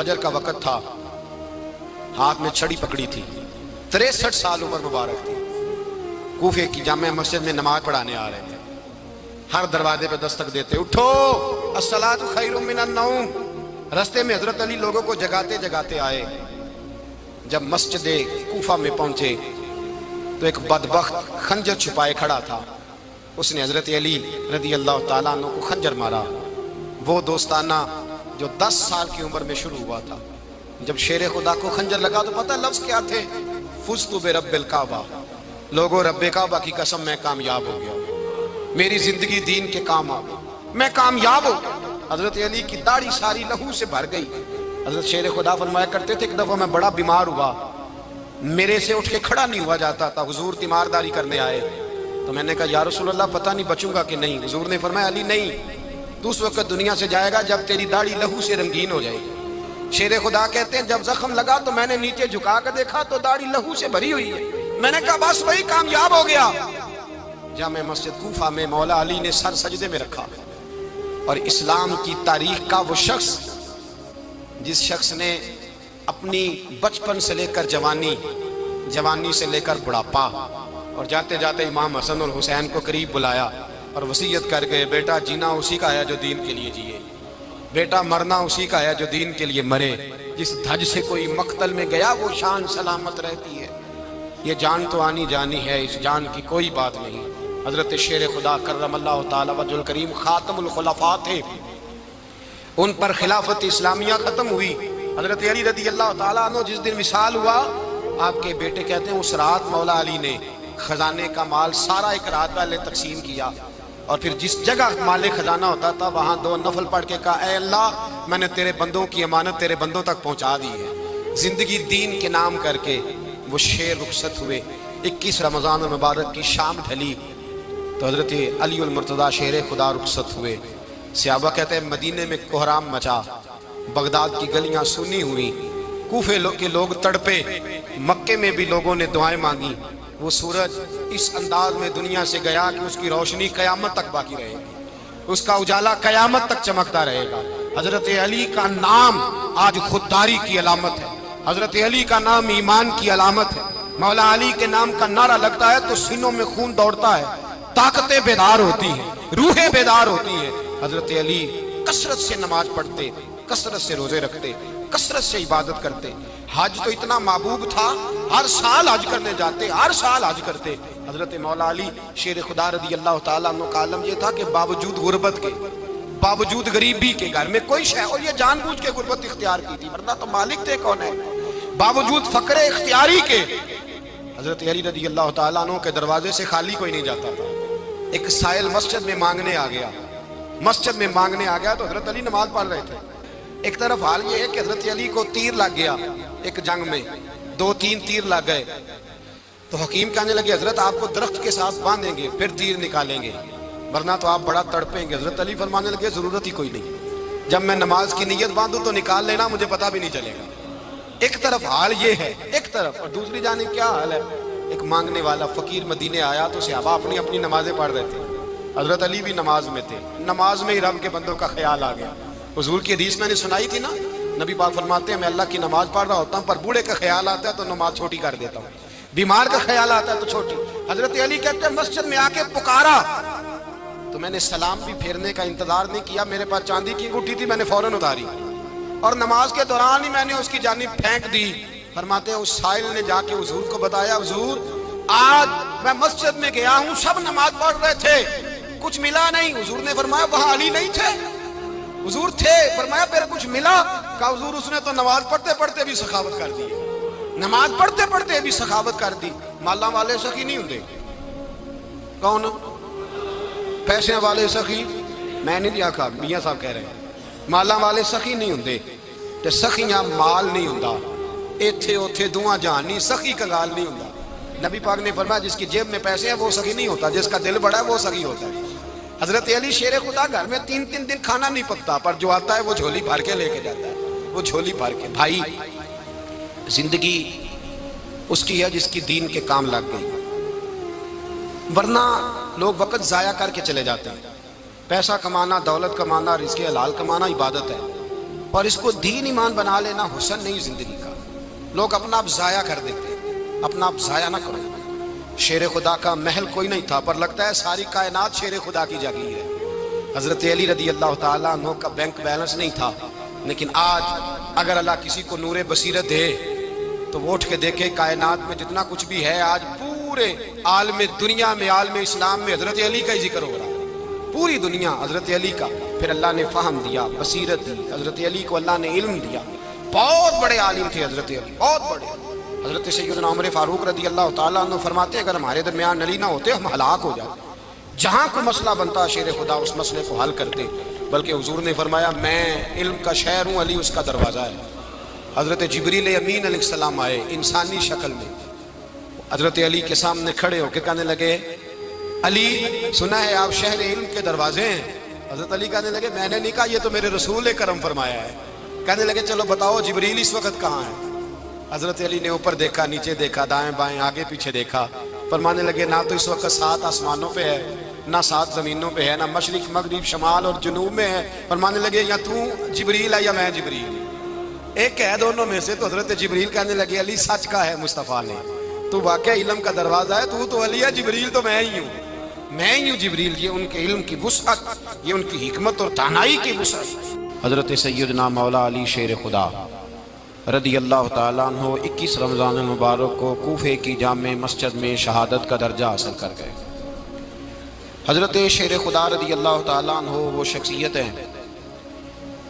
فجر کا وقت تھا، ہاتھ میں چھڑی پکڑی تھی، 63 سال عمر مبارک تھی، کوفے کی جامع مسجد میں نماز پڑھانے آ رہے تھے۔ ہر دروازے پہ دستک دیتے، اٹھو الصلاۃ خیر من النوم۔ رستے میں حضرت علی لوگوں کو جگاتے جگاتے آئے۔ جب مسجد کوفہ میں پہنچے تو ایک بدبخت خنجر چھپائے کھڑا تھا، اس نے حضرت علی رضی اللہ تعالیٰ عنہ کو خنجر مارا۔ وہ دوستانہ جو 10 سال کی عمر میں شروع ہوا تھا، جب شیر خدا کو خنجر لگا تو پتہ لفظ کیا تھے؟ فزت برب الکعبہ، لوگوں رب کعبہ کی قسم میں کامیاب ہو گیا، میری زندگی دین کے کام آ گئی، میں کامیاب ہو گیا۔ حضرت علی کی داڑھی ساری لہو سے بھر گئی۔ حضرت شیر خدا فرمایا کرتے تھے، ایک دفعہ میں بڑا بیمار ہوا، میرے سے اٹھ کے کھڑا نہیں ہوا جاتا تھا، حضور تیمارداری کرنے آئے تو میں نے کہا یا رسول اللہ پتہ نہیں بچوں گا کہ نہیں۔ حضور نے فرمایا علی نہیں، تو اس وقت دنیا سے جائے گا جب تیری داڑھی لہو سے رنگین ہو جائے گی۔ شیر خدا کہتے ہیں جب زخم لگا تو میں نے نیچے جھکا کر دیکھا تو داڑھی لہو سے بھری ہوئی ہے، میں نے کہا بس وہی کامیاب ہو گیا۔ جامع مسجد کوفہ میں مولا علی نے سر سجدے میں رکھا، اور اسلام کی تاریخ کا وہ شخص جس شخص نے اپنی بچپن سے لے کر جوانی، جوانی سے لے کر بڑھاپا، اور جاتے جاتے امام حسن اور حسین کو قریب بلایا اور وصیت کر گئے، بیٹا جینا اسی کا ہے جو دین کے لیے جیے، بیٹا مرنا اسی کا ہے جو دین کے لیے مرے، جس دھج سے کوئی مقتل میں گیا وہ شان سلامت رہتی ہے، یہ جان تو آنی جانی ہے، اس جان کی کوئی بات نہیں۔ حضرت شیر خدا کرم اللہ تعالی وجہ الکریم خاتم الخلفاء تھے، ان پر خلافت اسلامیہ ختم ہوئی۔ حضرت علی رضی اللہ تعالیٰ عنہ جس دن وصال ہوا، آپ کے بیٹے کہتے ہیں اس رات مولا علی نے خزانے کا مال سارا ایک رات والے تقسیم کیا، اور پھر جس جگہ مال خزانہ ہوتا تھا وہاں 2 نفل پڑھ کے کہا اے اللہ میں نے تیرے بندوں کی امانت تیرے بندوں تک پہنچا دی ہے۔ زندگی دین کے نام کر کے وہ شیر رخصت ہوئے۔ 21 رمضان المبارک کی شام ڈھلی تو حضرت علی المرتضیٰ شیر خدا رخصت ہوئے۔ صحابہ کہتے ہیں مدینے میں کوہرام مچا، بغداد کی گلیاں سنی ہوئی، کوفے کے لوگ تڑپے، مکے میں بھی لوگوں نے دعائیں مانگی۔ وہ سورج اس انداز میں دنیا سے گیا کہ اس کی روشنی قیامت تک باقی رہے گی، اس کا اجالا قیامت تک چمکتا رہے گا۔ حضرت علی کا نام آج خودداری کی علامت ہے، حضرت علی کا نام ایمان کی علامت ہے۔ مولا علی کے نام کا نعرہ لگتا ہے تو سینوں میں خون دوڑتا ہے، طاقتیں بیدار ہوتی ہیں، روحیں بیدار ہوتی ہیں۔ حضرت علی کثرت سے نماز پڑھتے، کثرت سے روزے رکھتے، کثرت سے عبادت کرتے۔ حج تو اتنا محبوب تھا، ہر سال حج کرنے جاتے، ہر سال حج کرتے۔ حضرت مولا علی شیر خدا رضی اللہ تعالیٰ عنہ کا عالم یہ تھا کہ باوجود غربت کے، باوجود غریبی کے، گھر میں کوئی شے، اور یہ جان بوجھ کے غربت اختیار کی تھی ورنہ تو مالک تھے کون ہے، باوجود فقر اختیاری کے حضرت علی رضی اللہ تعالیٰ عنہ کے دروازے سے خالی کوئی نہیں جاتا تھا۔ ایک سائل مسجد میں مانگنے آ گیا، مسجد میں مانگنے آ گیا تو حضرت علی نماز پڑھ رہے تھے۔ ایک طرف حال یہ ہے کہ حضرت علی کو تیر لگ گیا، ایک جنگ میں 2-3 تیر لگ گئے تو حکیم کہنے لگے حضرت آپ کو درخت کے ساتھ باندھیں گے پھر تیر نکالیں گے ورنہ تو آپ بڑا تڑپیں گے۔ حضرت علی فرمانے لگے ضرورت ہی کوئی نہیں، جب میں نماز کی نیت باندھوں تو نکال لینا، مجھے پتہ بھی نہیں چلے گا۔ ایک طرف حال یہ ہے، ایک طرف، اور دوسری جانب کیا حال ہے؟ ایک مانگنے والا فقیر مدینے آیا تو صحابہ اپنی اپنی نمازیں پڑھ رہے تھے، حضرت علی بھی نماز میں تھے، نماز میں ہی رب کے بندوں کا خیال آ گیا۔ حضور کی حدیث میں نے سنائی تھی نا، نبی پاک فرماتے ہیں میں اللہ کی نماز پڑھ رہا ہوتا ہوں پر بوڑھے کا خیال آتا ہے تو نماز چھوٹی کر دیتا ہوں، بیمار کا خیال آتا ہے تو چھوٹی۔ حضرت علی کہتے ہیں مسجد میں آ کے پکارا تو میں نے سلام بھی پھیرنے کا انتظار نہیں کیا، میرے پاس چاندی کی انگوٹھی تھی، میں نے فوراً اتاری اور نماز کے دوران ہی میں نے اس کی جانب پھینک دی۔ فرماتے ہیں اس سائل نے جا کے حضور کو بتایا حضور آج میں مسجد میں گیا ہوں، سب نماز پڑھ رہے تھے، کچھ ملا نہیں۔ حضور نے فرمایا وہاں علی نہیں تھے؟ حضور تھے۔ فرمایا پھر کچھ ملا؟ کہا حضور اس نے تو نماز پڑھتے پڑھتے بھی سخاوت کر دی، نماز پڑھتے پڑھتے بھی سخاوت کر دی۔ مالا والے سخی نہیں ہوتے، کون؟ پیسے والے سخی میں نہیں دیا کہا، میاں صاحب کہہ رہے ہیں مالا والے سخی نہیں ہوتے، تے سخیاں مال نہیں ہوتا، ایتھے اوتھے دعا جہان نہیں، سخی کا گال نہیں ہوتا۔ نبی پاک نے فرمایا جس کی جیب میں پیسے ہیں وہ سخی نہیں ہوتا، جس کا دل بڑا ہے وہ سخی ہوتا ہے۔ حضرت علی شیر خدا گھر میں 3 دن کھانا نہیں پکتا پر جو آتا ہے وہ جھولی بھر کے لے کے جاتا ہے، وہ جھولی بھر کے۔ بھائی زندگی اس کی ہے جس کی دین کے کام لگ گئی، ورنہ لوگ وقت ضائع کر کے چلے جاتے ہیں۔ پیسہ کمانا، دولت کمانا، رزق حلال کمانا عبادت ہے، اور اس کو دین ایمان بنا لینا حسن نہیں زندگی کا. لوگ اپنا آپ ضائع کر دیتے ہیں. اپنا آپ ضائع نہ کرو. شیر خدا کا محل کوئی نہیں تھا، پر لگتا ہے ساری کائنات شیر خدا کی جاگیر ہے. حضرت علی رضی اللہ تعالیٰ عنہ کا بینک بیلنس نہیں تھا، لیکن آج اگر اللہ کسی کو نور بصیرت دے تو وہ اٹھ کے دیکھے کائنات میں جتنا کچھ بھی ہے، آج پورے عالم دنیا میں، عالم اسلام میں حضرت علی کا ہی ذکر ہو رہا ہے. پوری دنیا حضرت علی کا. پھر اللہ نے فہم دیا، بصیرت دی. حضرت علی کو اللہ نے علم دیا. بہت بڑے عالم تھے حضرت علی، بہت بڑے. حضرت سیدنا عمر فاروق رضی اللہ تعالیٰ عنہ فرماتے ہیں اگر ہمارے درمیان علی نہ ہوتے ہم ہلاک ہو جاتے. جہاں کوئی مسئلہ بنتا شیر خدا اس مسئلے کو حل کرتے. بلکہ حضور نے فرمایا میں علم کا شہر ہوں، علی اس کا دروازہ ہے. حضرت جبریل امین علیہ السلام آئے انسانی شکل میں، حضرت علی کے سامنے کھڑے ہو کے کہنے لگے علی سنا ہے آپ شہر علم کے دروازے ہیں. حضرت علی کہنے لگے میں نے نہیں کہا، یہ تو میرے رسول کرم فرمایا ہے. کہنے لگے چلو بتاؤ جبریل اس وقت کہاں ہے؟ حضرت علی نے اوپر دیکھا، نیچے دیکھا، دائیں بائیں آگے پیچھے دیکھا. فرمانے لگے نہ تو اس وقت 7 آسمانوں پہ ہے، نہ 7 زمینوں پہ ہے، نہ مشرق مغرب شمال اور جنوب میں ہے. فرمانے لگے یا تو جبریل ہے یا میں جبریل. ایک ہے دونوں میں سے. تو حضرت جبریل کہنے لگے علی سچ کا ہے مصطفیٰ نے، تو واقعہ علم کا دروازہ ہے. تو علی ہے، جبریل تو میں ہی ہوں، میں ہی ہوں جبریل. یہ ان کے علم کی وسعت، یہ ان کی حکمت اور دانائی کی وسعت. حضرت سیدنا مولا علی شیر خدا رضی اللہ تعالیٰ عنہ 21 رمضان المبارک کو کوفے کی جامع مسجد میں شہادت کا درجہ حاصل کر گئے. حضرت شیر خدا رضی اللہ تعالیٰ عنہ وہ شخصیت ہیں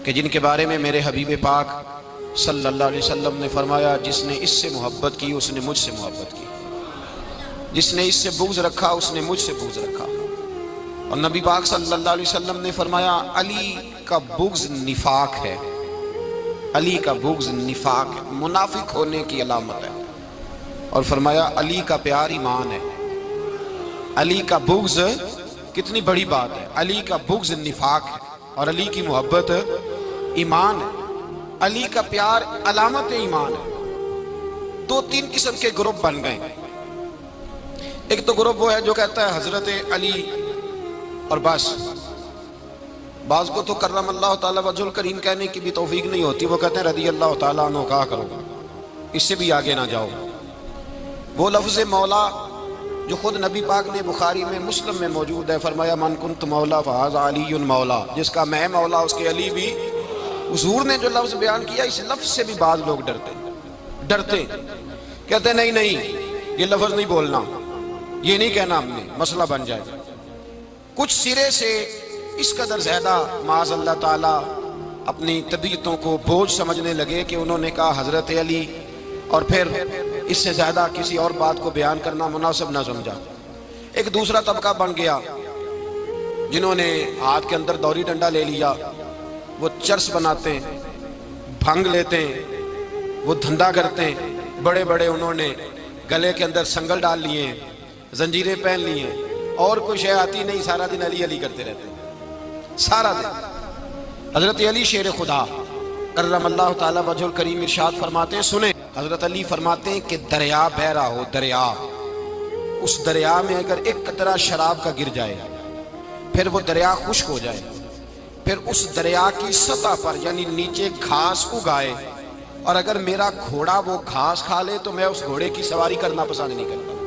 کہ جن کے بارے میں میرے حبیب پاک صلی اللہ علیہ وسلم نے فرمایا جس نے اس سے محبت کی اس نے مجھ سے محبت کی، جس نے اس سے بغض رکھا اس نے مجھ سے بغض رکھا. اور نبی پاک صلی اللہ علیہ وسلم نے فرمایا علی کا بغض نفاق ہے، علی کا بغض نفاق ہے، منافق ہونے کی علامت ہے. اور فرمایا علی کا پیار ایمان ہے. علی کا بغض کتنی بڑی بات ہے. علی کا بغض نفاق ہے اور علی کی محبت ایمان ہے. علی کا پیار علامت ایمان ہے. 2-3 قسم کے گروپ بن گئے. ایک تو گروپ وہ ہے جو کہتا ہے حضرت علی اور بس. بعض کو تو کرم اللہ تعالیٰ وجہ الکریم کہنے کی بھی توفیق نہیں ہوتی، وہ کہتے ہیں رضی اللہ تعالیٰ عنہ کہا کرو، اس سے بھی آگے نہ جاؤ. وہ لفظ مولا جو خود نبی پاک نے بخاری میں مسلم میں موجود ہے، فرمایا من کنت مولا فہذا علی مولا، جس کا میں مولا اس کے علی بھی. حضور نے جو لفظ بیان کیا اس لفظ سے بھی بعض لوگ ڈرتے کہتے ہیں نہیں یہ لفظ نہیں بولنا، یہ نہیں کہنا ہم نے، مسئلہ بن جائے. کچھ سرے سے اس قدر زیادہ معاذ اللہ تعالیٰ اپنی طبیعتوں کو بوجھ سمجھنے لگے کہ انہوں نے کہا حضرت علی، اور پھر اس سے زیادہ کسی اور بات کو بیان کرنا مناسب نہ سمجھا. ایک دوسرا طبقہ بن گیا جنہوں نے ہاتھ کے اندر دوری ڈنڈا لے لیا، وہ چرس بناتے ہیں، بھنگ لیتے ہیں، وہ دھندا کرتے ہیں. بڑے بڑے انہوں نے گلے کے اندر سنگل ڈال لیے ہیں، زنجیریں پہن لی ہیں، اور کوئی شے آتی نہیں، سارا دن علی علی کرتے رہتے ہیں سارا دن. حضرت علی شیر خدا کرم اللہ تعالیٰ وجہ الکریم ارشاد فرماتے ہیں، سنیں حضرت علی فرماتے ہیں کہ دریا بہ رہا ہو، دریا، اس دریا میں اگر ایک قطرہ شراب کا گر جائے پھر وہ دریا خشک ہو جائے، پھر اس دریا کی سطح پر یعنی نیچے گھاس اگائے، اور اگر میرا گھوڑا وہ گھاس کھا لے تو میں اس گھوڑے کی سواری کرنا پسند نہیں کرتا.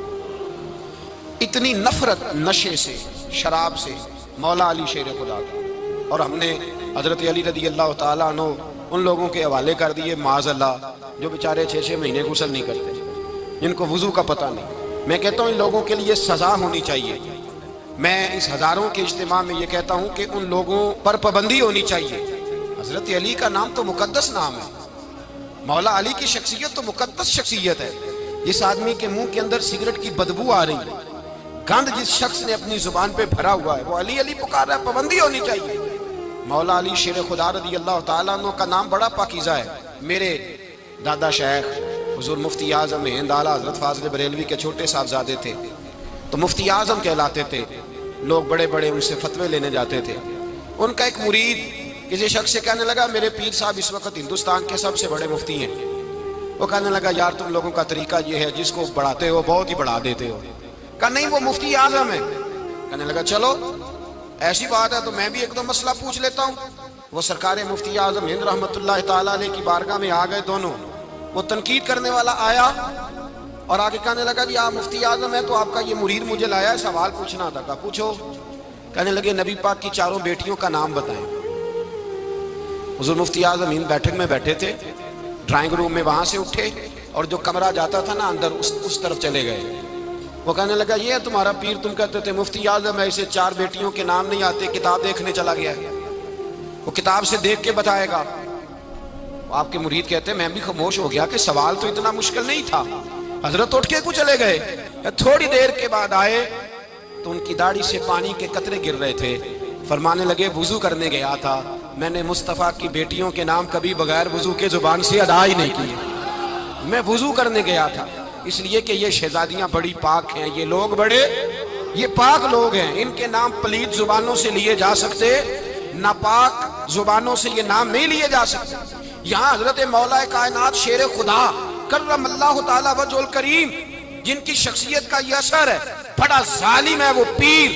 اتنی نفرت نشے سے، شراب سے مولا علی شیر خدا کا. اور ہم نے حضرت علی رضی اللہ تعالیٰ عنہ ان لوگوں کے حوالے کر دیے معاذ اللہ جو بیچارے 6 مہینے غسل نہیں کرتے، جن کو وضو کا پتہ نہیں. میں کہتا ہوں ان لوگوں کے لیے سزا ہونی چاہیے. میں اس ہزاروں کے اجتماع میں یہ کہتا ہوں کہ ان لوگوں پر پابندی ہونی چاہیے. حضرت علی کا نام تو مقدس نام ہے، مولا علی کی شخصیت تو مقدس شخصیت ہے. جس آدمی کے منہ کے اندر سگریٹ کی بدبو آ رہی ہے، گند جس شخص نے اپنی زبان پہ بھرا ہوا ہے، وہ علی علی پکار رہا ہے، پابندی ہونی چاہیے. مولا علی شیر خدا رضی اللہ تعالیٰ عنہ کا نام بڑا پاکیزہ ہے. میرے دادا شیخ حضور مفتی اعظم ہند اعلیٰ حضرت فاضل بریلوی کے چھوٹے صاحبزادے تھے، تو مفتی اعظم کہلاتے تھے. لوگ بڑے بڑے ان سے فتوے لینے جاتے تھے. ان کا ایک مرید کسی شخص سے کہنے لگا میرے پیر صاحب اس وقت ہندوستان کے سب سے بڑے مفتی ہیں. وہ کہنے لگا یار تم لوگوں کا طریقہ یہ ہے، جس کو بڑھاتے ہو بہت ہی بڑھا دیتے ہو. کہا نہیں وہ مفتی اعظم ہے. کہنے لگا چلو ایسی بات ہے تو میں بھی ایک دو مسئلہ پوچھ لیتا ہوں. وہ سرکار مفتی اعظم ہند رحمت اللہ تعالیٰ علیہ کی بارگاہ میں آ گئے دونوں. وہ تنقید کرنے والا آیا اور آگے کہنے لگا جی آپ مفتی اعظم ہیں تو آپ کا یہ مرید مجھے لایا ہے, سوال پوچھنا تھا. کہا پوچھو. کہنے لگے نبی پاک کی چاروں بیٹیوں کا نام بتائیں. حضور مفتی اعظم ہند بیٹھک میں بیٹھے تھے, ڈرائنگ روم میں وہاں سے اٹھے اور جو کمرہ جاتا تھا نا اندر اس طرف چلے گئے. وہ کہنے لگا یہ ہے تمہارا پیر, تم کہتے تھے مفتی اعظم ایسے 4 بیٹیوں کے نام نہیں آتے, کتاب دیکھنے چلا گیا ہے, وہ کتاب سے دیکھ کے بتائے گا. آپ کے مرید کہتے ہیں میں بھی خاموش ہو گیا کہ سوال تو اتنا مشکل نہیں تھا. حضرت اٹھ کے کو چلے گئے. تھوڑی دیر کے بعد آئے تو ان کی داڑھی سے پانی کے قطرے گر رہے تھے. فرمانے لگے وضو کرنے گیا تھا, میں نے مصطفیٰ کی بیٹیوں کے نام کبھی بغیر وضو کے زبان سے ادا ہی نہیں کیے. میں وضو کرنے گیا تھا اس لیے کہ یہ شہزادیاں بڑی پاک ہیں, یہ لوگ بڑے یہ پاک لوگ ہیں, ان کے نام پلید زبانوں سے لیے جا سکتے, ناپاک زبانوں سے یہ نام نہیں لیے جا سکتے. یہاں حضرت مولا کائنات شیر خدا کرم اللہ تعالی وجہ الکریم جن کی شخصیت کا یہ اثر ہے, بڑا ظالم ہے وہ پیر,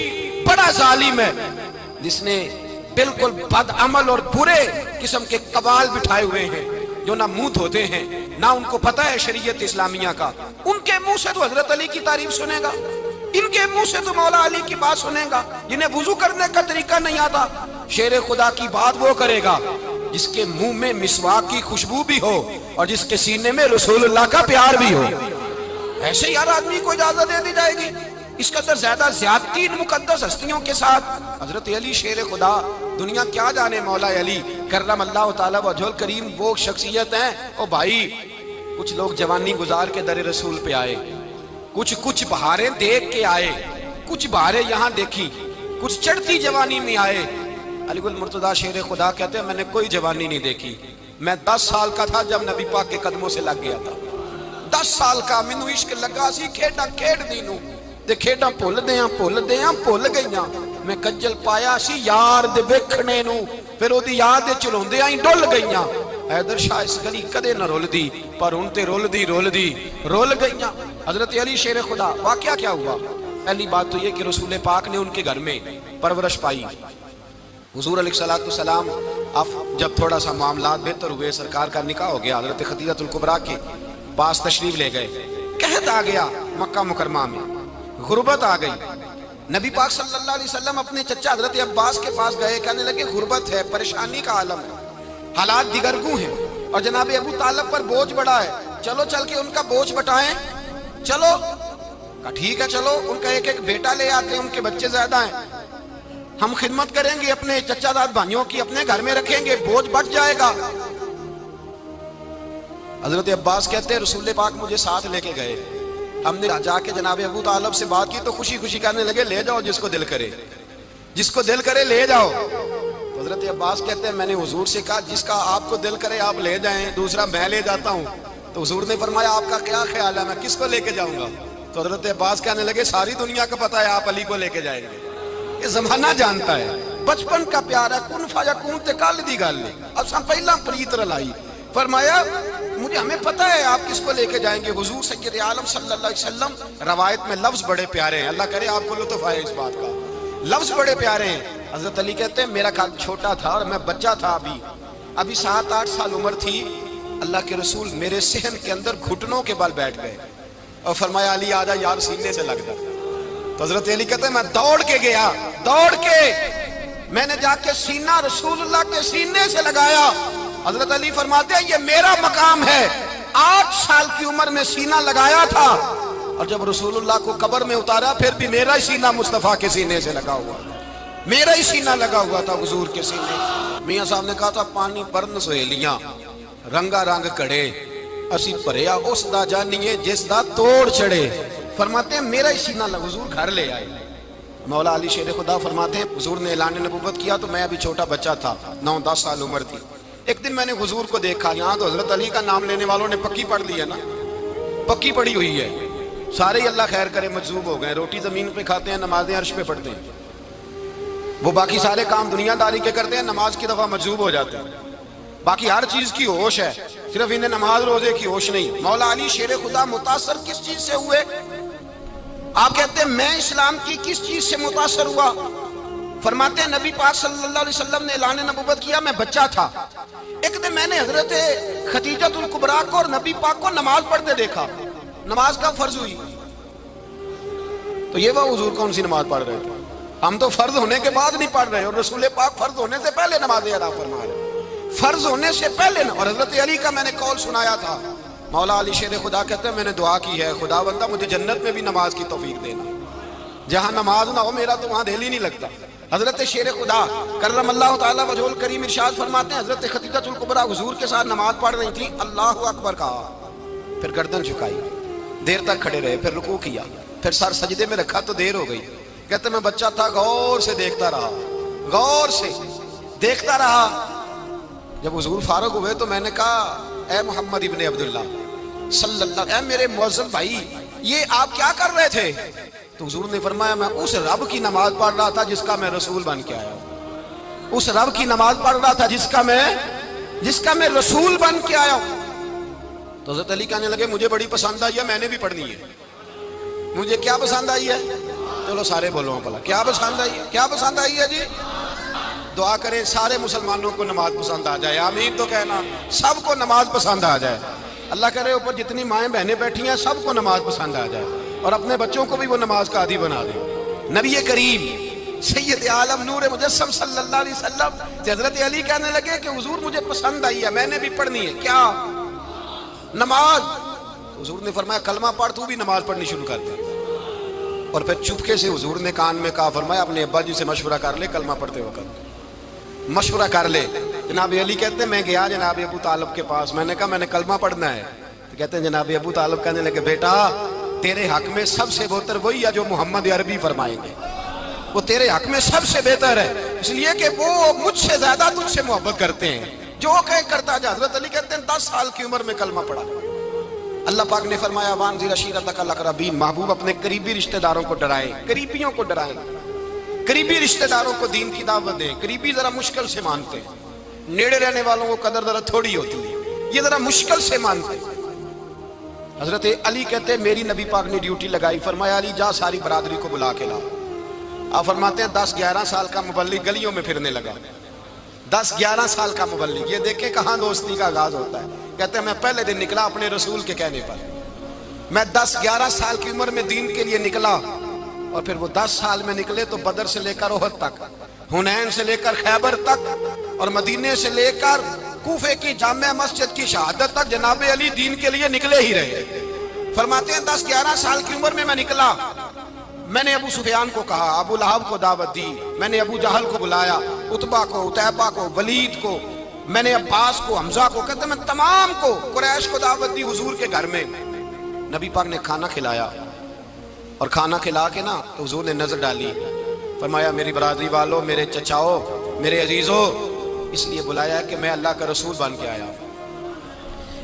بڑا ظالم ہے جس نے بالکل بد عمل اور برے قسم کے قبال بٹھائے ہوئے ہیں جو نہ منہ دھوتے ہیں نہ ان کو پتہ ہے شریعت اسلامیہ کا. ان کے منہ سے تو حضرت علی کی تعریف سنے گا, ان کے منہ سے تو مولا علی کی بات سنے گا, جنہیں وضو کرنے کا طریقہ نہیں آتا. شیر خدا کی بات وہ کرے گا جس کے منہ میں مسواک کی خوشبو بھی ہو اور جس کے سینے میں رسول اللہ کا پیار بھی ہو. ایسے یار آدمی کو اجازت دے دی جائے گی؟ اس قدر زیادہ زیادتی ان مقدس ہستیوں کے ساتھ. حضرت علی شیر خدا, دنیا کیا جانے مولا علی کرم اللہ تعالی وجہ الکریم وہ شخصیت ہیں. او بھائی کچھ لوگ جوانی گزار کے در رسول پہ آئے, کچھ بہاریں دیکھ کے آئے, کچھ بہاریں یہاں دیکھی, کچھ چڑھتی جوانی میں آئے. علی گل مرتضیٰ شیر خدا کہتے ہیں میں نے کوئی جوانی نہیں دیکھی, میں 10 سال کا تھا جب نبی پاک کے قدموں سے لگ گیا تھا. 10 سال کا مینو عشق لگا سی, کھیڈا کھیڈ دی نو تے کھیڈا بھول گئیاں. میں کجل پایا سی یار دے ویکھنے نو, پھر او دی یاد چلوندیاں ہی ڈل گئیاں. حیدر شاہ اس گلی کدے نہ رول دی پر ان تے رول گئیاں. حضرت علی شیر خدا, واقعہ کیا ہوا؟ پہلی بات تو یہ کہ رسول پاک نے ان کے گھر میں پرورش پائی. حضور علیہ السلام اب جب تھوڑا سا معاملات بہتر ہوئے, سرکار کا نکاح ہو گیا, حضرت خدیجہ الکبریٰ کے پاس تشریف لے گئے. قحط آ گیا مکہ مکرمہ میں, غربت آ گئی. نبی پاک صلی اللہ علیہ وسلم اپنے چچا حضرت عباس کے پاس گئے, کہنے لگے غربت ہے, پریشانی کا عالم ہے, حالات دیگرگوں ہیں اور جناب ابو طالب پر بوجھ بڑا ہے, چلو چل کے ان کا بوجھ بٹائیں. چلو کہا ٹھیک ہے, چلو ان کا ایک بیٹا لے آتے ہیں, ان کے بچے زیادہ ہیں, ہم خدمت کریں گے اپنے چچا داد بھائیوں کی, اپنے گھر میں رکھیں گے, بوجھ بٹ جائے گا. حضرت عباس کہتے ہیں رسول پاک مجھے ساتھ لے کے گئے, ہم نے جا کے جناب ابو طالب سے بات کی تو خوشی خوشی کہنے لگے لے جاؤ جس کو دل کرے لے جاؤ. تو حضرت عباس کہتے ہیں میں نے حضور سے کہا جس کا آپ کو دل کرے آپ لے جائیں, دوسرا میں لے جاتا ہوں. تو حضور نے فرمایا آپ کا کیا خیال ہے, میں کس کو لے کے جاؤں گا؟ تو حضرت عباس کہنے لگے ساری دنیا کو پتا ہے آپ علی کو لے کے جائیں گے, یہ زمانہ جانتا ہے, بچپن کا پیار ہے, کن فیکون تے کل دی گل ہے, اب سب پہلا پریت رلائی. فرمایا ہمیں پتہ ہے آپ کس کو لے کے جائیں گے. حضور سید عالم صلی اللہ علیہ وسلم, روایت میں لفظ بڑے پیارے ہیں, اللہ کرے آپ کو لطف آئے اس بات کا, لفظ بڑے پیارے ہیں. حضرت علی کہتے ہیں میرا خال چھوٹا تھا اور میں بچہ تھا, ابھی 7-8 سال عمر تھی, اللہ کے رسول میرے صحن کے اندر گھٹنوں کے بل بیٹھ گئے اور فرمایا علی آجا یار سینے سے لگ جا. تو حضرت علی کہتے ہیں میں دوڑ کے گیا, میں نے جا کے سینہ رسول اللہ کے سینے سے لگایا. حضرت علی فرماتے ہیں یہ میرا مقام ہے, 8 سال کی عمر میں سینہ لگایا تھا اور جب رسول اللہ کو قبر میں اتارا پھر بھی میرا ہی سینہ مصطفیٰ کے سینے سے لگا ہوا, میرا ہی سینہ لگا ہوا تھا حضور کے سینے. میاں صاحب نے کہا تھا پانی برن سہیلیاں رنگا رنگ کڑے, اسی پریا اس دا جانیے جس دا توڑ چڑے. فرماتے ہیں میرا ہی سینہ لگا, حضور گھر لے آئے. مولا علی شیر خدا فرماتے ہیں حضور نے اعلان نبوت کیا تو میں ابھی چھوٹا بچہ تھا, 9-10 سال عمر تھی. ایک دن میں نے حضور کو دیکھا, یہاں تو حضرت علی کا نام لینے والوں نے پکی پڑھ لی ہے نا, پکی پڑھی ہوئی ہے, سارے ہی اللہ خیر کرے مجذوب ہو گئے, روٹی زمین پہ کھاتے ہیں, نمازیں عرش پہ پڑھتے ہیں, وہ باقی سارے کام دنیا داری کے کرتے ہیں, نماز کی دفعہ مجذوب ہو جاتے ہیں, باقی ہر چیز کی ہوش ہے, صرف انہیں نماز روزے کی ہوش نہیں. مولا علی شیر خدا متاثر کس چیز سے ہوئے؟ آپ کہتے ہیں میں اسلام کی کس چیز سے متاثر ہوا؟ فرماتے ہیں نبی پاک صلی اللہ علیہ وسلم نے اعلان نبوت کیا، میں بچہ تھا، ایک دن میں نے حضرت خدیجہ الکبریٰ کو اور نبی پاک کو نماز پڑھتے دیکھا۔ نماز کا فرض ہوئی تو یہ وہ حضور کون سی نماز پڑھ رہے تھے؟ ہم تو فرض ہونے کے بعد نہیں پڑھ رہے، اور رسول پاک فرض ہونے سے پہلے نماز ادا فرما رہے، فرض ہونے سے پہلے۔ اور حضرت علی کا میں نے قول سنایا تھا، مولا علی شیر خدا کہتے ہیں میں نے دعا کی ہے، خدا بندہ مجھے جنت میں بھی نماز کی توفیق دینا، جہاں نماز نہ ہو میرا تو وہاں دل ہی نہیں لگتا۔ حضرت شیر خدا کرم اللہ تعالیٰ وجہ الکریم ارشاد فرماتے ہیں حضرت خدیجہ الکبریٰ حضور کے ساتھ نماز پڑھ رہی تھی، اللہ اکبر کہا، پھر گردن جھکائی، دیر تک کھڑے رہے، پھر رکوع کیا، پھر سر سجدے میں رکھا تو دیر ہو گئی۔ کہتے میں بچہ تھا، غور سے دیکھتا رہا، غور سے دیکھتا رہا۔ جب حضور فارغ ہوئے تو میں نے کہا اے محمد ابن عبداللہ صلی اللہ، اے میرے معزز بھائی یہ آپ کیا کر رہے تھے؟ تو حضور نے فرمایا میں اس رب کی نماز پڑھ رہا تھا جس کا میں رسول بن کے آیا ہوں، اس رب کی نماز پڑھ رہا تھا جس کا میں رسول بن کے آیا ہوں۔ تو حضرت علی کہنے لگے مجھے بڑی پسند آئی ہے، میں نے بھی پڑھنی ہے۔ مجھے کیا پسند آئی ہے؟ چلو سارے بولو پہلا، کیا پسند آئی ہے؟ کیا پسند آئی ہے جی؟ دعا کریں سارے مسلمانوں کو نماز پسند آ جائے، آمین تو کہنا، سب کو نماز پسند آ جائے۔ اللہ کرے اوپر جتنی مائیں بہنیں بیٹھی ہیں سب کو نماز پسند آ جائے، اور اپنے بچوں کو بھی وہ نماز کا عادی بنا دیں۔ نبی کریم سید عالم نور مجسم صلی اللہ علیہ وسلم حضرت علی کہنے لگے کہ حضور مجھے پسند آئی ہے، میں نے بھی پڑھنی ہے، کیا؟ نماز۔ حضور نے فرمایا کلمہ پڑھ، تو بھی نماز پڑھنی شروع کر دے۔ اور پھر چپکے سے حضور نے کان میں کہا، فرمایا اپنے ابا جی سے مشورہ کر لے کلمہ پڑھتے وقت، مشورہ کر لے۔ جناب علی کہتے ہیں میں گیا جناب ابو طالب کے پاس، میں نے کہا میں نے کلمہ پڑھنا ہے۔ تو کہتے ہیں جناب ابو طالب کہنے لگے بیٹا تیرے حق میں سب سے بہتر وہی ہے جو محمد عربی فرمائیں گے، وہ تیرے حق میں سب سے بہتر ہے، اس لیے کہ وہ مجھ سے زیادہ تجھ سے محبت کرتے ہیں، جو کہیں کرتا جا۔ حضرت علی کہتے ہیں 10 سال کی عمر میں کلمہ پڑھا۔ اللہ پاک نے فرمایا وانذر عشیرتک الاقربین، محبوب اپنے قریبی رشتہ داروں کو ڈرائیں، قریبیوں کو ڈرائیں، قریبی رشتہ داروں کو دین کی دعوت دیں۔ قریبی ذرا مشکل سے مانتے ہیں، نیڑے رہنے والوں کو قدر ذرا تھوڑی ہوتی ہے، یہ ذرا مشکل سے مانتے ہیں۔ حضرت علی کہتے ہیں میری نبی پاک نے ڈیوٹی لگائی، فرمایا علی جا ساری برادری کو بلا کے لا۔ آپ فرماتے ہیں 10-11 سال کا مبلغ گلیوں میں پھرنے لگا، 10-11 سال کا مبلغ، یہ دیکھیں کہاں دوستی کا آغاز ہوتا ہے۔ کہتے ہیں میں پہلے دن نکلا اپنے رسول کے کہنے پر، میں 10-11 سال کی عمر میں دین کے لیے نکلا، اور پھر وہ 10 سال میں نکلے تو بدر سے لے کر احد تک، حنین سے لے کر خیبر تک، اور مدینے سے لے کر کوفے کی جامع مسجد کی شہادت تک جناب علی دین کے لیے نکلے ہی رہے۔ فرماتے ہیں 10-11 سال کی عمر میں میں نکلا، میں نے ابو سفیان کو کہا، ابو لہب کو دعوت دی، میں نے ابو جہل کو بلایا، عتبہ کو، عتیبہ کو، ولید کو، میں نے عباس کو، حمزہ کو، کہتے ہیں میں تمام کو، قریش کو دعوت دی حضور کے گھر میں۔ نبی پاک نے کھانا کھلایا، اور کھانا کھلا کے نا تو حضور نے نظر ڈالی، فرمایا میری برادری والوں، میرے چچاؤ، میرے عزیزوں، اس لیے بلایا کہ میں اللہ کا رسول بن کے آیا،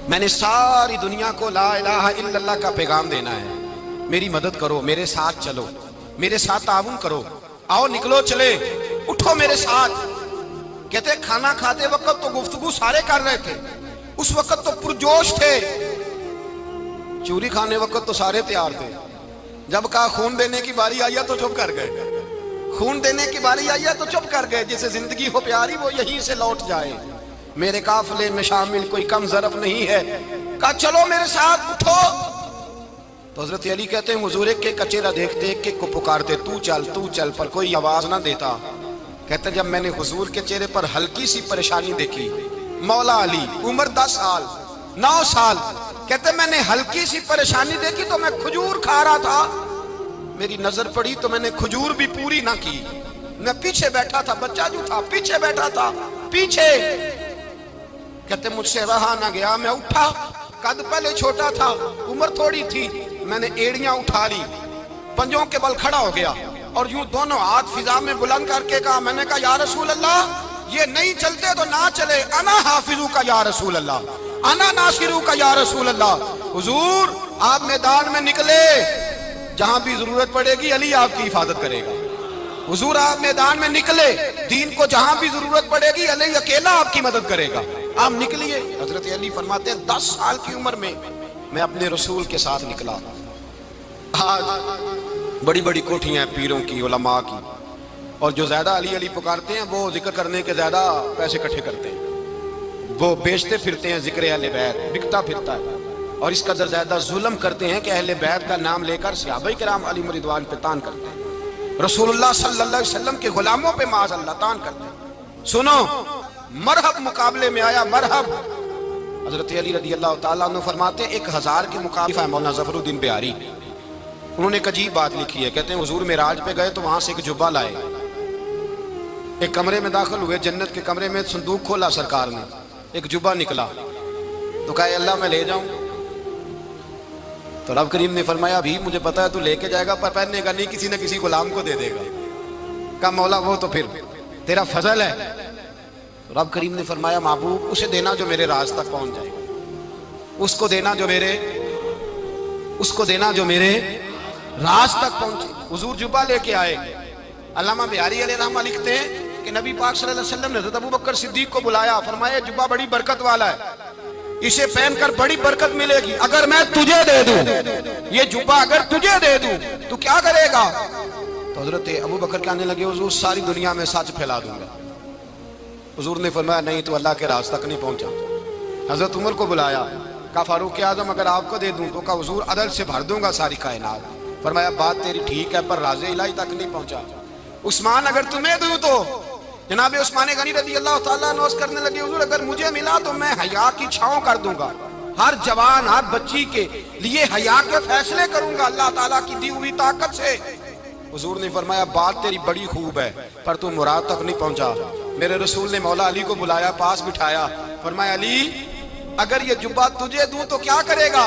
میں نے ساری دنیا کو لا الہ الا اللہ کا پیغام دینا ہے، میری مدد کرو، میرے ساتھ چلو، میرے ساتھ تعاون کرو، آؤ نکلو چلے، اٹھو میرے ساتھ۔ کہتے ہیں کھانا کھاتے وقت تو گفتگو سارے کر رہے تھے، اس وقت تو پرجوش تھے، چوری کھانے وقت تو سارے تیار تھے، جب کہا خون دینے کی باری آئی تو چپ کر گئے، خون دینے کی باری آئی تو چپ کر گئے، جسے زندگی ہو پیاری وہ یہیں سے لوٹ جائے، میرے قافلے میں شامل کوئی کم ظرف نہیں ہے، کہا چلو میرے ساتھ اٹھو۔ تو حضرت علی کہتے ہیں حضور ایک ایک کا چہرہ دیکھتے ایک ایک کو پکارتے تو چل، پر کوئی آواز نہ دیتا۔ کہتے ہیں جب میں نے حضور کے چہرے پر ہلکی سی پریشانی دیکھی، مولا علی عمر 10 سال 9 سال، کہتے ہیں میں نے ہلکی سی پریشانی دیکھی تو میں کھجور کھا رہا تھا، میری نظر پڑی تو میں نے کھجور بھی پوری نہ کی، میں پیچھے بیٹھا تھا، بچہ جو تھا پیچھے بیٹھا تھا، پیچھے۔ کہتے مجھ سے رہا نہ گیا، میں اٹھا، قد پہلے چھوٹا تھا، عمر تھوڑی تھی، میں نے ایڑیاں اٹھا لی، پنجوں کے بل کھڑا ہو گیا، اور یوں دونوں ہاتھ فضا میں بلند کر کے کہا، میں نے کہا یا رسول اللہ یہ نہیں چلتے تو نہ چلے، انا حافظو کا یا رسول اللہ، انا ناصرو کا یا رسول اللہ۔ حضور آپ میدان میں نکلے، جہاں بھی ضرورت پڑے گی علی آپ کی حفاظت کرے گا، حضور آپ میدان میں نکلے، دین کو جہاں بھی ضرورت پڑے گی علی اکیلا آپ کی مدد کرے گا، آپ نکلیے۔ حضرت علی فرماتے ہیں 10 سال کی عمر میں میں اپنے رسول کے ساتھ نکلا۔ آج بڑی بڑی کوٹھیاں پیروں کی، علماء کی، اور جو زیادہ علی علی پکارتے ہیں وہ ذکر کرنے کے زیادہ پیسے اکٹھے کرتے ہیں، وہ بیچتے پھرتے ہیں ذکر اہل بیت، بکتا پھرتا ہے، اور اس قدر زیادہ ظلم کرتے ہیں کہ اہل بیت کا نام لے کر صحابہ کرام علی رضوان پہ تان کرتے ہیں، رسول اللہ صلی اللہ علیہ وسلم کے غلاموں پہ معاذ اللہ تان کرتے ہیں۔ سنو، مرحب مقابلے میں آیا، مرحب۔ حضرت علی رضی اللہ تعالیٰ عنہ فرماتے ہیں 1000 کے مقابلے ہے مولانا ظفر الدین بہاری، انہوں نے ایک عجیب بات لکھی ہے، کہتے ہیں حضور معراج پہ گئے تو وہاں سے ایک جبہ لائے، ایک کمرے میں داخل ہوئے، جنت کے کمرے میں صندوق کھولا سرکار نے، ایک جبہ نکلا تو کہا اے اللہ میں لے جاؤں؟ تو رب کریم نے فرمایا ابھی مجھے پتا ہے تو لے کے جائے گا پر پہننے کا نہیں، کسی نہ کسی غلام کو دے دے گا۔ کہا مولا وہ تو پھر تیرا فضل ہے۔ رب کریم نے فرمایا محبوب اسے دینا جو میرے راز تک پہنچ جائے، اس کو دینا جو میرے راز تک پہنچے۔ حضور جبہ لے کے آئے۔ علامہ بہاری علیہ رحمہ لکھتے ہیں کہ نبی پاک صلی اللہ علیہ وسلم نے حضرت ابوبکر صدیق کو بلایا، فرمایا جبہ بڑی برکت والا ہے، اسے پہن کر بڑی برکت ملے گی، اگر میں تجھے دے دوں، یہ جبہ اگر تجھے دے دوں تو کیا کرے گا؟ تو حضرت ابوبکر کہنے لگے حضور ساری دنیا میں سچ پھیلا دوں گا۔ حضور نے فرمایا نہیں تو اللہ کے راز تک نہیں پہنچا۔ حضرت عمر کو بلایا، کہا فاروق اعظم اگر آپ کو دے دوں تو کہا حضور عدل سے بھر دوں گا ساری کائنات۔ فرمایا بات تیری ٹھیک ہے پر راز الہی تک نہیں پہنچا۔ عثمان اگر تمہیں دوں تو جناب عثمان غنی رضی اللہ تعالیٰ عنہ کرنے لگے حضور اگر مجھے ملا تو میں حیا کی چھاؤں کر دوں گا، ہر جوان ہر بچی کے لیے حیا کے فیصلے کروں گا اللہ تعالیٰ کی دی ہوئی طاقت سے۔ حضور نے فرمایا بات تیری بڑی خوب ہے پر تو مراد تک نہیں پہنچا۔ میرے رسول نے مولا علی کو بلایا، پاس بٹھایا، فرمایا علی اگر یہ جبہ تجھے دوں تو کیا کرے گا؟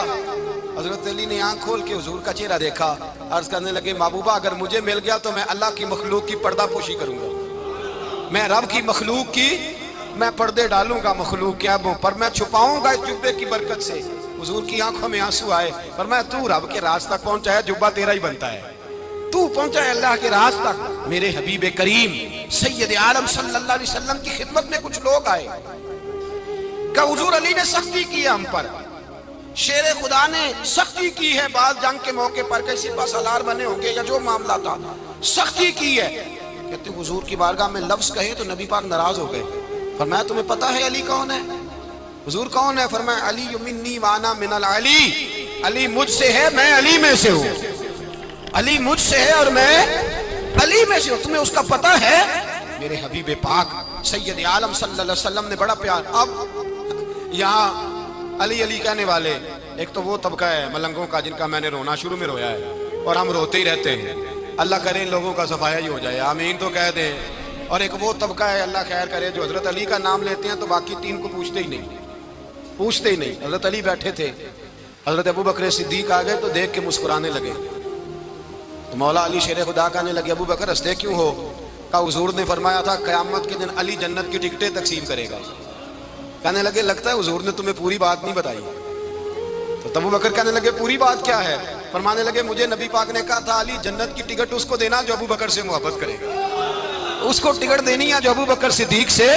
حضرت علی نے آنکھ کھول کے حضور کا چہرہ دیکھا، عرض کرنے لگے محبوبہ اگر مجھے مل گیا تو میں اللہ کی مخلوق کی پردہ پوشی کروں گا، میں رب کی مخلوق کی میں پردے ڈالوں گا مخلوق کے عیبوں پر، میں چھپاؤں گا اس جبے کی برکت سے۔ حضور کی آنکھوں میں آنسو آئے، فرمایا تو رب کے راز تک پہنچا ہے، جبہ تیرا ہی بنتا ہے، تو پہنچا ہے اللہ کے راز تک۔ میرے حبیب کریم سید عالم صلی اللہ علیہ وسلم کی خدمت میں کچھ لوگ آئے کہ حضور علی نے سختی کی ہے ہم پر، شیر خدا نے سختی کی ہے، بعض جنگ کے موقع پر کسی پاس سالار بنے ہوں گے یا جو معاملہ تھا سختی کی ہے۔ کہتے حضور کی بارگاہ میں لفظ کہے تو نبی پاک ناراض ہو گئے۔ فرمایا تمہیں پتا ہے علی کون ہے؟ حضور کون ہے؟ فرمایا علی منی وانا من العلی، علی مجھ سے ہے میں علی میں سے ہوں، علی مجھ سے ہے اور میں علی میں سے ہوں، تمہیں اس کا پتہ ہے؟ میرے حبیب پاک سید عالم صلی اللہ علیہ وسلم نے بڑا پیار۔ اب یہاں علی علی کہنے والے ایک تو وہ طبقہ ہے ملنگوں کا جن کا میں نے رونا شروع میں رویا ہے اور ہم روتے ہی رہتے ہیں، اللہ کرے ان لوگوں کا صفایا ہی ہو جائے، آمین تو کہہ دیں۔ اور ایک وہ طبقہ ہے اللہ خیر کرے جو حضرت علی کا نام لیتے ہیں تو باقی 3 کو پوچھتے ہی نہیں۔ حضرت علی بیٹھے تھے، حضرت ابوبکر صدیق آ گئے تو دیکھ کے مسکرانے لگے، تو مولا علی شیر خدا کہنے لگے ابوبکر ہنستے کیوں ہو؟ کہا حضور نے فرمایا تھا قیامت کے دن علی جنت کی ٹکٹیں تقسیم کرے گا۔ کہنے لگے لگتا ہے حضور نے تمہیں پوری بات نہیں بتائی۔ تو ابوبکر کہنے لگے پوری بات کیا ہے؟ فرمانے لگے مجھے نبی پاک نے کہا تھا علی جنت کی ٹکٹ اس کو دینا جو ابوبکر سے محبت کرے گا، اس کو ٹکٹ دینی ہے جو ابوبکر صدیق سے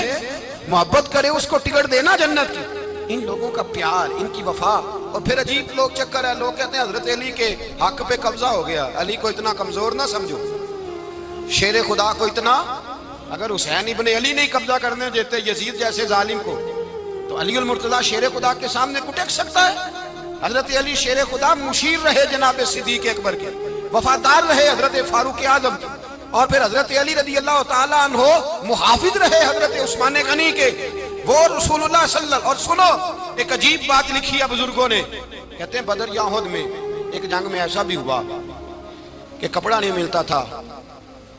محبت کرے، اس کو ٹکٹ دینا جنت کی۔ ان لوگوں کا پیار، ان کی وفا۔ اور پھر عجیب لوگ چکر ہے، لوگ کہتے ہیں حضرت علی کے حق پہ قبضہ ہو گیا، علی کو اتنا کمزور نہ سمجھو، شیر خدا کو اتنا، اگر حسین ابن علی نہیں قبضہ کرنے دیتے یزید جیسے ظالم کو تو علی المرتضیٰ شیر خدا کے سامنے کو ٹک سکتا ہے؟ حضرت علی شیر خدا مشیر رہے جناب صدیق اکبر کے، وفادار رہے حضرت فاروق اعظم کے، اور پھر حضرت علی رضی اللہ تعالیٰ عنہ محافظ رہے حضرت عثمان غنی کے، وہ رسول اللہ صلی اللہ علیہ وسلم۔ اور سنو ایک عجیب بات لکھی ہے بزرگوں نے، کہتے ہیں بدر یا احد میں ایک جنگ میں ایسا بھی ہوا کہ کپڑا نہیں ملتا تھا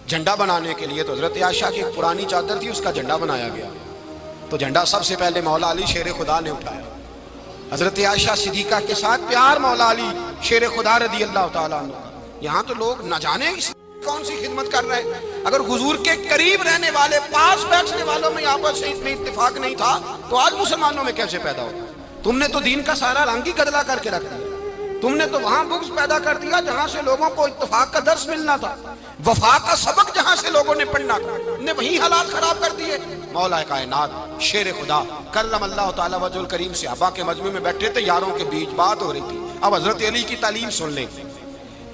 جھنڈا بنانے کے لیے، تو حضرت عائشہ کی ایک پرانی چادر تھی اس کا جھنڈا بنایا گیا، تو جھنڈا سب سے پہلے مولا علی شیر خدا نے اٹھایا۔ حضرت عائشہ صدیقہ کے ساتھ پیار مولا علی شیر خدا رضی اللہ تعالیٰ عنہ۔ یہاں تو لوگ نہ جانے کون سی خدمت کر رہے ہیں، اگر حضور کے قریب رہنے والے پاس بیٹھنے والوں میں آپس سے اتنی اتفاق نہیں تھا تو آج مسلمانوں میں کیسے پیدا ہو؟ تم نے تو دین کا سارا رنگ ہی گدلا کر کے رکھ دیا، تم نے تو وہاں بغض پیدا کر دیا جہاں سے لوگوں کو اتفاق کا درس ملنا تھا، وفا کا سبق جہاں سے لوگوں نے پڑھنا تھا، نے وہی حالات خراب کر دیے۔ مولا کائنات شیر خدا کرم اللہ تعالیٰ وجہ الکریم صحابہ کے مجمع میں بیٹھے تھے، یاروں کے بیچ بات ہو رہی تھی۔ اب حضرت علی کی تعلیم سن لیں،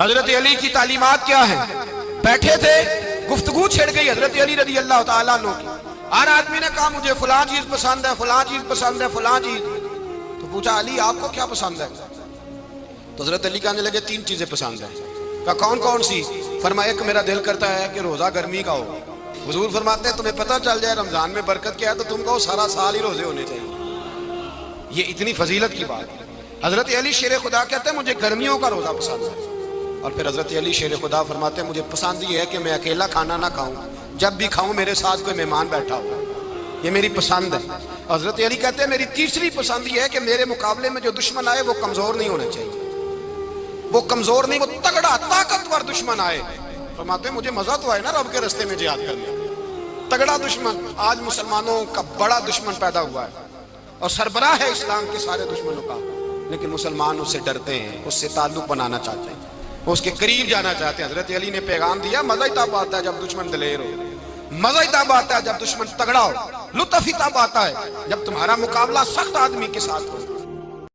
حضرت علی کی تعلیمات کیا ہیں؟ بیٹھے تھے گفتگو چھڑ گئی حضرت علی رضی اللہ تعالیٰ عنہ کی. ہر آدمی نے کہا مجھے فلاں چیز پسند ہے، فلاں چیز پسند ہے، فلاں چیز. تو پوچھا علی آپ کو کیا پسند ہے؟ تو حضرت علی کہنے لگے 3 چیزیں پسند ہیں. کہا کون کون سی؟ فرمایا ایک میرا دل کرتا ہے کہ روزہ گرمی کا ہو. حضور فرماتے ہیں تمہیں پتہ چل جائے رمضان میں برکت کیا ہے تو تم کو سارا سال ہی روزے ہونے چاہیے. یہ اتنی فضیلت کی بات ہے. حضرت علی شیر خدا کہتے ہیں مجھے گرمیوں کا روزہ پسند ہے. اور پھر حضرت علی شیر خدا فرماتے ہیں مجھے پسند یہ ہے کہ میں اکیلا کھانا نہ کھاؤں، جب بھی کھاؤں میرے ساتھ کوئی مہمان بیٹھا ہو. یہ میری پسند ہے. حضرت علی کہتے ہیں میری تیسری پسند یہ ہے کہ میرے مقابلے میں جو دشمن آئے وہ کمزور نہیں ہونا چاہیے، وہ کمزور نہیں، وہ تگڑا طاقتور دشمن آئے. فرماتے ہیں مجھے مزہ تو آئے نا رب کے رستے میں جہاد کرنے. تگڑا دشمن، آج مسلمانوں کا بڑا دشمن پیدا ہوا ہے اور سربراہ ہے اسلام کے سارے دشمنوں کا، لیکن مسلمان اس سے ڈرتے ہیں، اس سے تعلق بنانا چاہتے ہیں، اس کے قریب جانا چاہتے ہیں. حضرت علی نے پیغام دیا مزہ ہی تب آتا ہے جب دشمن دلیر ہو، مزہ ہی تب آتا ہے جب دشمن تگڑا ہو، لطف ہی تب آتا ہے جب تمہارا مقابلہ سخت آدمی کے ساتھ ہو.